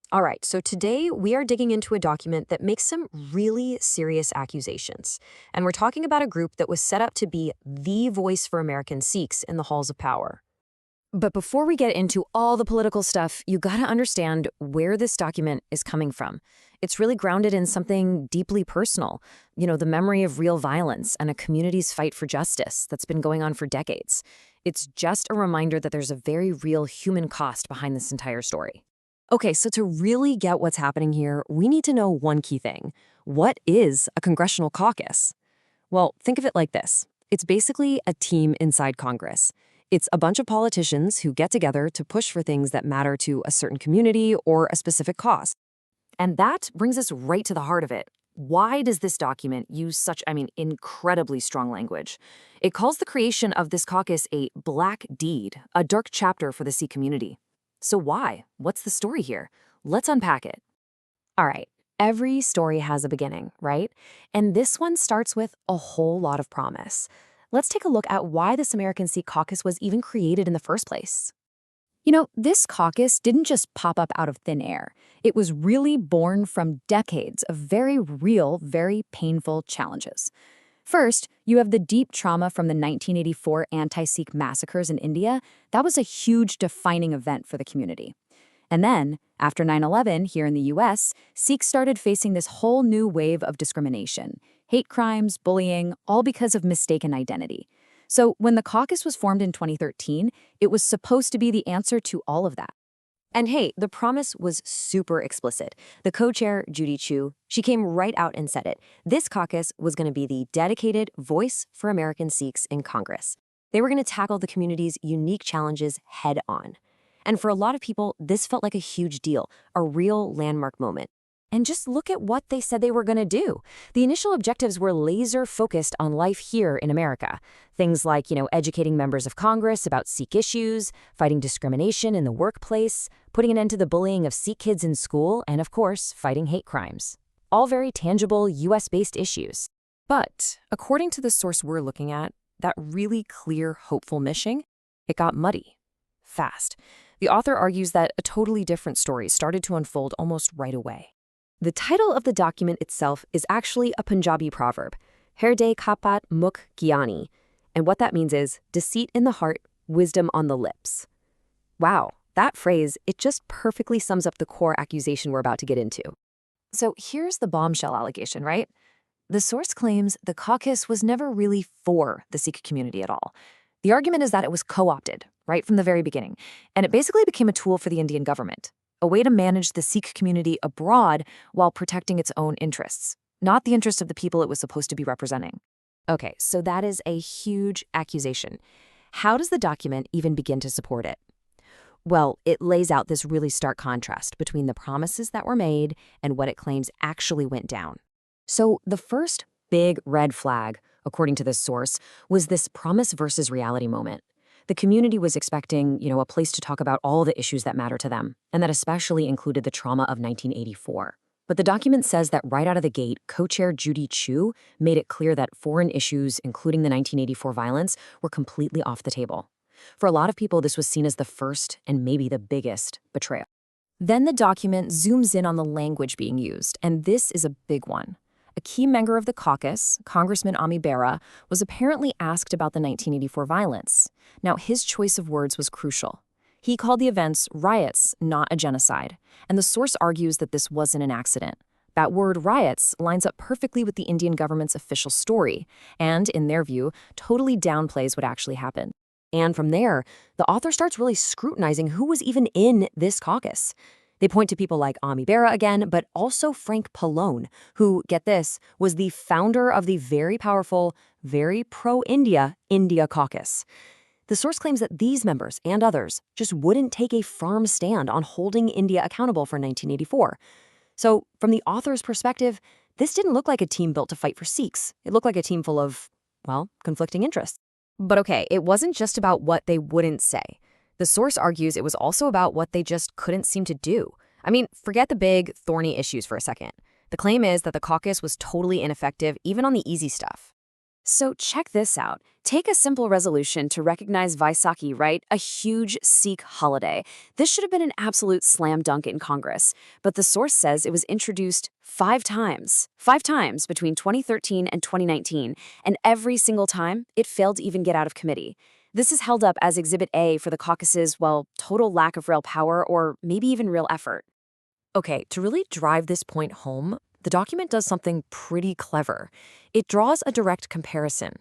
All right, so today we are digging into a document that makes some really serious accusations. And we're talking about a group that was set up to be the voice for American Sikhs in the halls of power. But before we get into all the political stuff, you gotta understand where this document is coming from. It's really grounded in something deeply personal, the memory of real violence and a community's fight for justice that's been going on for decades. It's just a reminder that there's a very real human cost behind this entire story. Okay, so to really get what's happening here, we need to know one key thing. What is a congressional caucus? Well, think of it like this. It's basically a team inside Congress. It's a bunch of politicians who get together to push for things that matter to a certain community or a specific cause. And that brings us right to the heart of it. Why does this document use such, incredibly strong language? It calls the creation of this caucus a black deed, a dark chapter for the Sikh community. So why? What's the story here? Let's unpack it. All right, every story has a beginning, right? And this one starts with a whole lot of promise. Let's take a look at why this American Sikh caucus was even created in the first place. This caucus didn't just pop up out of thin air. It was really born from decades of very real, very painful challenges. First, you have the deep trauma from the 1984 anti-Sikh massacres in India. That was a huge defining event for the community. And then, after 9/11 here in the US, Sikhs started facing this whole new wave of discrimination, hate crimes, bullying, all because of mistaken identity. So when the caucus was formed in 2013, it was supposed to be the answer to all of that. And hey, the promise was super explicit. The co-chair, Judy Chu, she came right out and said it. This caucus was going to be the dedicated voice for American Sikhs in Congress. They were going to tackle the community's unique challenges head on. And for a lot of people, this felt like a huge deal, a real landmark moment. And just look at what they said they were going to do. The initial objectives were laser-focused on life here in America. Things like, educating members of Congress about Sikh issues, fighting discrimination in the workplace, putting an end to the bullying of Sikh kids in school, and of course, fighting hate crimes. All very tangible US-based issues. But according to the source we're looking at, that really clear, hopeful mission, it got muddy, fast. The author argues that a totally different story started to unfold almost right away. The title of the document itself is actually a Punjabi proverb, Hirde Kapat Mukh Gyani, and what that means is deceit in the heart, wisdom on the lips. Wow, that phrase, it just perfectly sums up the core accusation we're about to get into. So here's the bombshell allegation, right? The source claims the caucus was never really for the Sikh community at all. The argument is that it was co-opted, right from the very beginning, and it basically became a tool for the Indian government. A way to manage the Sikh community abroad while protecting its own interests, not the interests of the people it was supposed to be representing. Okay, so that is a huge accusation. How does the document even begin to support it? Well, it lays out this really stark contrast between the promises that were made and what it claims actually went down. So the first big red flag, according to this source, was this promise versus reality moment. The community was expecting, a place to talk about all the issues that matter to them, and that especially included the trauma of 1984. But the document says that right out of the gate, co-chair Judy Chu made it clear that foreign issues, including the 1984 violence, were completely off the table. For a lot of people, this was seen as the first and maybe the biggest betrayal. Then the document zooms in on the language being used, and this is a big one. A key member of the caucus, Congressman Ami Bera, was apparently asked about the 1984 violence. Now, his choice of words was crucial. He called the events riots, not a genocide, and the source argues that this wasn't an accident. That word riots lines up perfectly with the Indian government's official story, and, in their view, totally downplays what actually happened. And from there, the author starts really scrutinizing who was even in this caucus. They point to people like Ami Bera again, but also Frank Pallone, who, get this, was the founder of the very powerful, very pro-India India Caucus. The source claims that these members and others just wouldn't take a firm stand on holding India accountable for 1984. So, from the author's perspective, this didn't look like a team built to fight for Sikhs. It looked like a team full of, conflicting interests. But okay, it wasn't just about what they wouldn't say. The source argues it was also about what they just couldn't seem to do. Forget the big, thorny issues for a second. The claim is that the caucus was totally ineffective, even on the easy stuff. So check this out. Take a simple resolution to recognize Vaisakhi, right? A huge Sikh holiday. This should have been an absolute slam dunk in Congress. But the source says it was introduced 5 times. 5 times between 2013 and 2019. And every single time, it failed to even get out of committee. This is held up as Exhibit A for the caucus's, well, total lack of real power or maybe even real effort. Okay, to really drive this point home, the document does something pretty clever. It draws a direct comparison.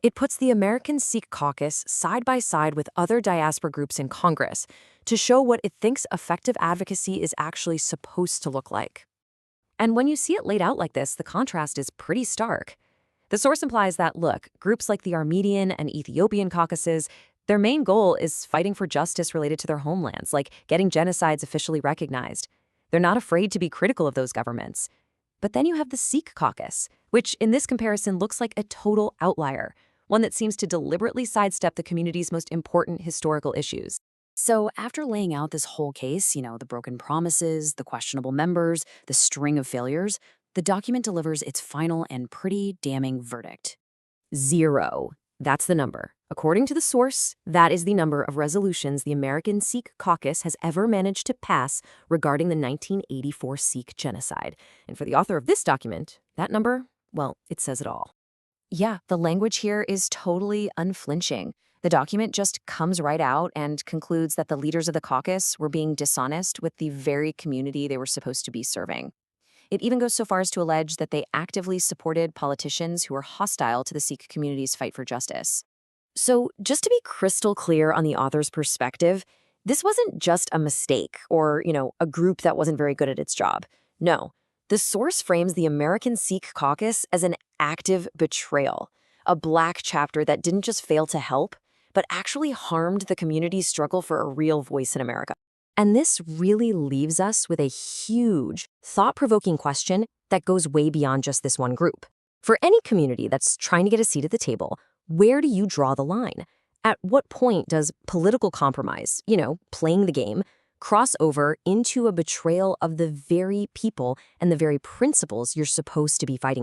It puts the American Sikh caucus side by side with other diaspora groups in Congress to show what it thinks effective advocacy is actually supposed to look like. And when you see it laid out like this, the contrast is pretty stark. The source implies that, look, groups like the Armenian and Ethiopian caucuses, their main goal is fighting for justice related to their homelands, like getting genocides officially recognized. They're not afraid to be critical of those governments. But then you have the Sikh caucus, which in this comparison looks like a total outlier, one that seems to deliberately sidestep the community's most important historical issues. So after laying out this whole case, the broken promises, the questionable members, the string of failures, the document delivers its final and pretty damning verdict. 0. That's the number. According to the source, that is the number of resolutions the American Sikh caucus has ever managed to pass regarding the 1984 Sikh genocide. And for the author of this document, that number, well, it says it all. Yeah, the language here is totally unflinching. The document just comes right out and concludes that the leaders of the caucus were being dishonest with the very community they were supposed to be serving. It even goes so far as to allege that they actively supported politicians who were hostile to the Sikh community's fight for justice. So just to be crystal clear on the author's perspective, this wasn't just a mistake or, a group that wasn't very good at its job. No, the source frames the American Sikh caucus as an active betrayal, a black chapter that didn't just fail to help, but actually harmed the community's struggle for a real voice in America. And this really leaves us with a huge, thought-provoking question that goes way beyond just this one group. For any community that's trying to get a seat at the table, where do you draw the line? At what point does political compromise, playing the game, cross over into a betrayal of the very people and the very principles you're supposed to be fighting